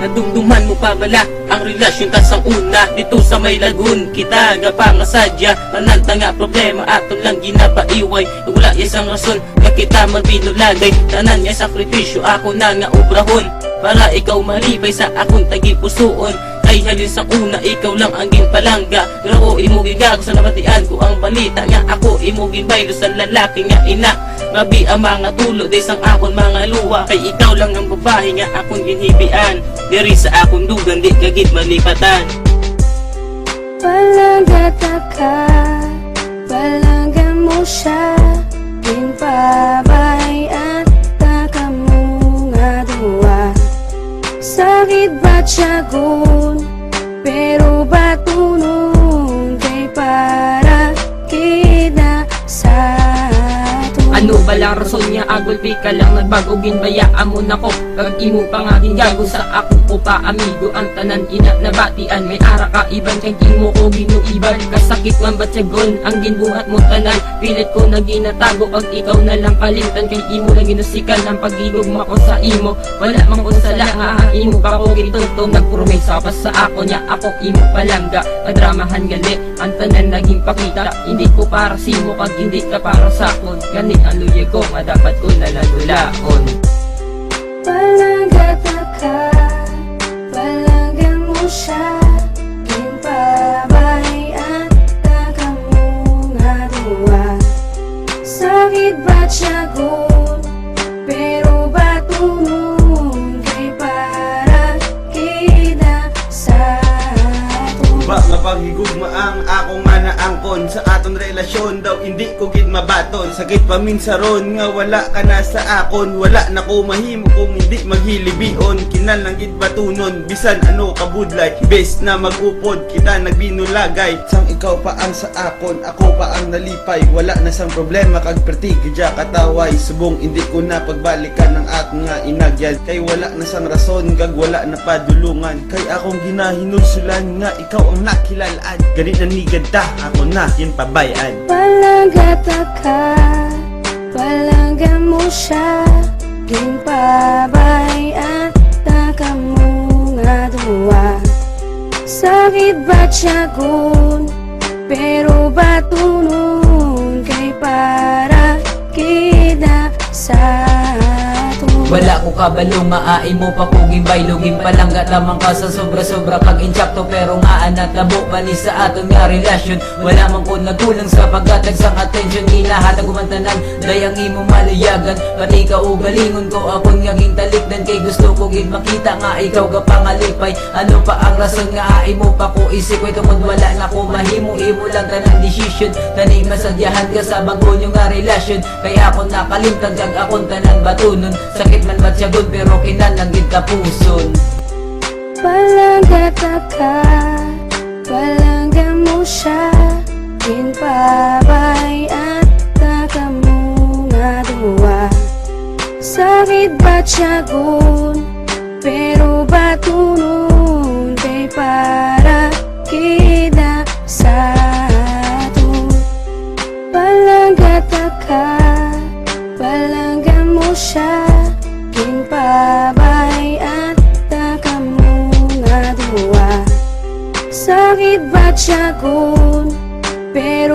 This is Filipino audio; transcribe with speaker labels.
Speaker 1: Nadumduman mo pa bala ang relasyon kasang una dito sa may lagun. Kita gapangasadya mananta nga problema aton lang ginapaiway. Wala isang rason nga kita magbinulagay. Tanan nga sakripisyo ako na nga obrahon para ikaw malibay sa akong tagipusoon. Ay halin sa una, ikaw lang ang ginpalangga. Pero ako imugin gago sa nabatian ko ang balita nga ako imugin baylo sa lalaki nga ina. Mabi ang mga tulo des ang akon mga luwa. Kay ikaw lang ang babae nga akong ginhibian. Diri sa akong dugan di kagit malipatan.
Speaker 2: Palangga ka, palangga mo siya. Ginpabayan ka mo nga duwa. Sakit ba't siya gun? Pero ba't tunong kay para kita sa ato?
Speaker 3: Ano ba lang rason niya agulpi ka lang nagbago ginbayaan mo na ko. Kag imo pa nga gago sa akong upa amigo. Ang tanan ina nabatian may ara ka iban kay mo ko ginuiban. Kasakit man ba't sagon ang ginbuhat mo tanan. Pilit ko na ginatago pag ikaw na lang kalimtan. Kay imo lang ginusikan ang pagigugma ko sa imo. Wala mang unsala nga imo pa ko gituntong. Nagpromesa pa sa ako niya ako imo palangga. Kadramahan gali ang tanan naging pakita. Hindi ko para simo kag hindi ka para sa akon. Ganit ang luye ko nga dapat ko nalalulaon.
Speaker 2: Palangga ka, palangga mo siya. Ginpabayan ka mo nga duwa. Sakit ba't siya gun? Pero ba't tunong kay para kita sa ato?
Speaker 4: Ba mapaghigugma ang akong manaangkon sa aton relasyon daw hindi ko gid mabaton. Sakit pa minsa ron nga wala ka na sa akon. Wala na ko mahimo kung hindi maghilibion. Kinal lang gid batunon bisan ano kabudlay. Best na magupod kita nagbinulagay. Sang ikaw pa ang sa akon, ako pa ang nalipay. Wala na sang problema kag perti gidya kataway. Subong hindi ko na pagbalikan ng akong nga inagyan. Kay wala na sang rason kag wala na padulungan. Kay akong ginahinulsulan nga ikaw ang nakilalaan. Ganit na ni ganda ako na ginpabayan.
Speaker 2: Palangga ka, palangga mo siya. Ginpabayan ka mo nga duwa. Sakit ba't siya gun? Pero ba't tunong kay para kita sa ato?
Speaker 5: Wala ko kabalo nga ai mo pa kung gimbay lugim palangga lamang ka sa sobra-sobra kag insyakto pero nga anat labo mali sa aton nga relasyon. Wala man ko nagkulang sa paggatag sang atensyon ginahatag kumantanan dayang imo malayagan pati ka ugalingon ko akon nga gintalikdan kay gusto ko gid makita nga ikaw ka pangalipay. Ano pa ang rason nga ai mo pa ko isip ko tungod wala na ko mahimo imo lang tanang desisyon tani masadyahan ka sa bago nyo nga relasyon kaya ako nakalimtang kag akon tanan batunon. Sakit man ba't siya good pero kinalangit ka puson.
Speaker 2: Palangga ka, palangga mo siya. Ginpabayan ka mo nga duwa. Sakit ba't siya gun? Pero ba't tunong kay para kita sa ato? Palangga ka, palangga mo siya. Ginpabayan ka mo nga duwa. Sakit ba't siya gun? Pero